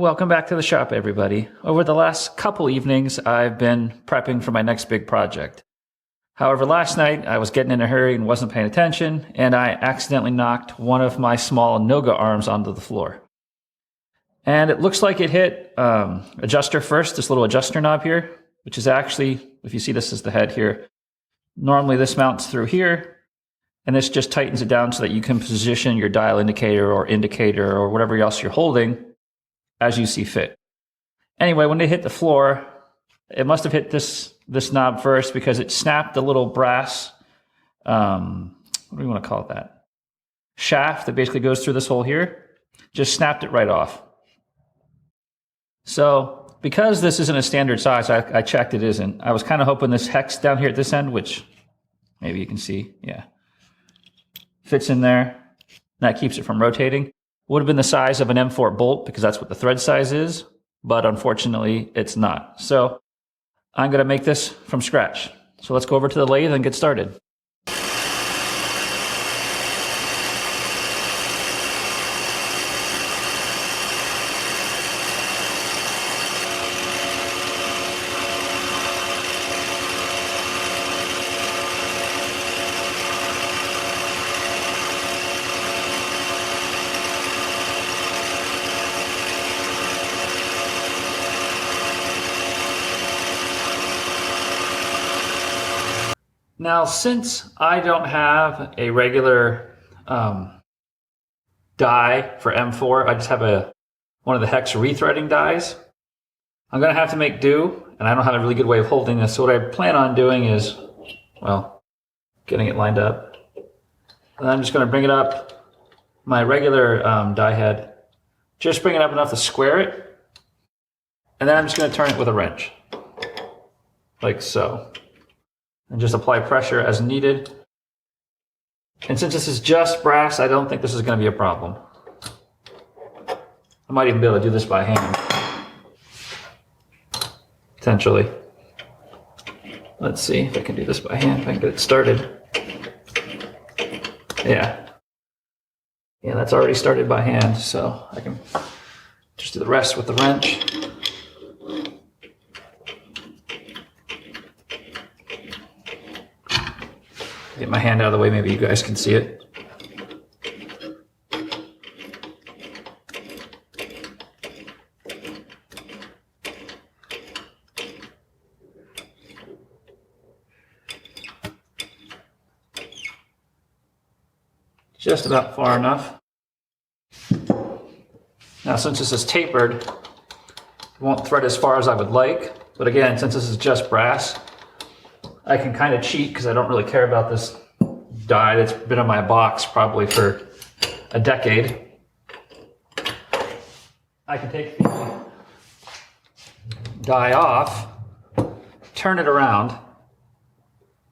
Welcome back to the shop, everybody. Over the last couple evenings, I've been prepping for my next big project. However, last night I was getting in a hurry and wasn't paying attention, and I accidentally knocked one of my small Noga arms onto the floor. And it looks like it hit adjuster first, this little adjuster knob here, which is actually, if you see this as the head here, normally this mounts through here, and this just tightens it down so that you can position your dial indicator or whatever else you're holding as you see fit. Anyway, when they hit the floor, it must have hit this knob first because it snapped the little brass, what do you want to call it that? Shaft that basically goes through this hole here, just snapped it right off. So because this isn't a standard size, I checked it isn't. I was kind of hoping this hex down here at this end, which maybe you can see, yeah, fits in there. That keeps it from rotating. Would have been the size of an M4 bolt because that's what the thread size is, but unfortunately it's not. So I'm going to make this from scratch. So let's go over to the lathe and get started. Now, since I don't have a regular die for M4, I just have one of the hex rethreading dies. I'm going to have to make do, and I don't have a really good way of holding this. So what I plan on doing is, well, getting it lined up. And I'm just going to bring it up, my regular die head, just bring it up enough to square it. And then I'm just going to turn it with a wrench, like so. And just apply pressure as needed. And since this is just brass, I don't think this is going to be a problem. I might even be able to do this by hand. Potentially. Let's see if I can do this by hand, if I can get it started. Yeah. Yeah, that's already started by hand, so I can just do the rest with the wrench. Get my hand out of the way, maybe you guys can see it. Just about far enough. Now, since this is tapered, it won't thread as far as I would like. But again, since this is just brass, I can kind of cheat because I don't really care about this die that's been in my box probably for a decade. I can take the die off, turn it around,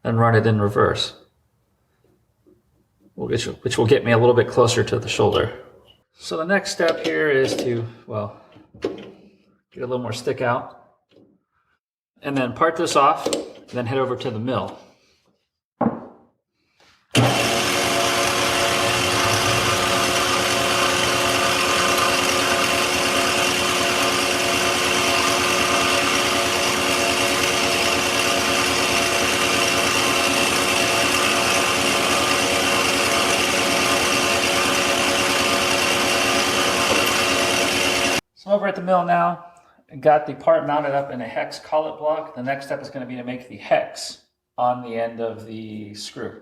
and run it in reverse, which will get me a little bit closer to the shoulder. So the next step here is to, well, get a little more stick out, and then part this off, and then head over to the mill. So over at the mill now, I got the part mounted up in a hex collet block. The next step is going to be to make the hex on the end of the screw.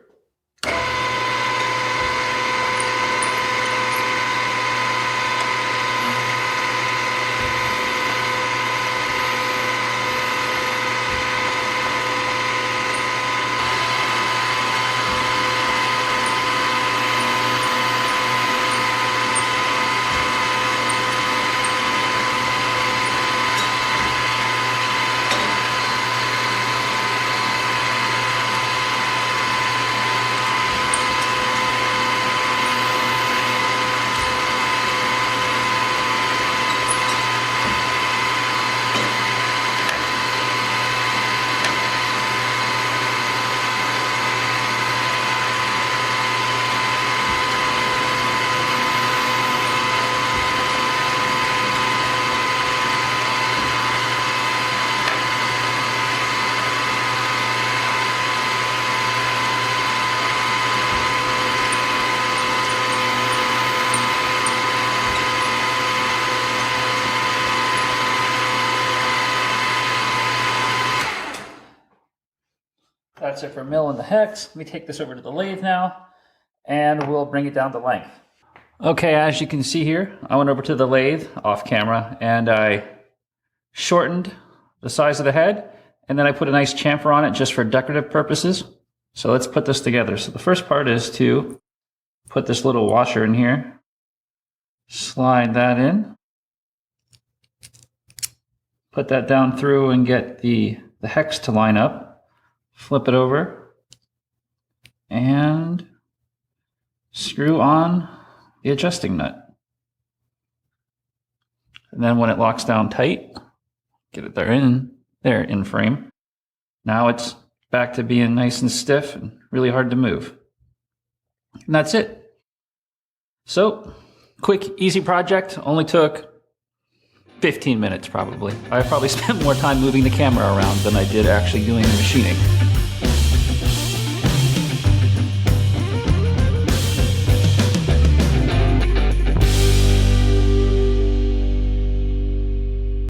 That's it for milling the hex. Let me take this over to the lathe now, and we'll bring it down to length. Okay, as you can see here, I went over to the lathe off camera, and I shortened the size of the head, and then I put a nice chamfer on it just for decorative purposes. So let's put this together. So the first part is to put this little washer in here, slide that in, put that down through and get the hex to line up, flip it over, and screw on the adjusting nut. And then when it locks down tight, get it there in frame. Now it's back to being nice and stiff and really hard to move. And that's it. So, quick, easy project. Only took 15 minutes probably. I probably spent more time moving the camera around than I did actually doing the machining.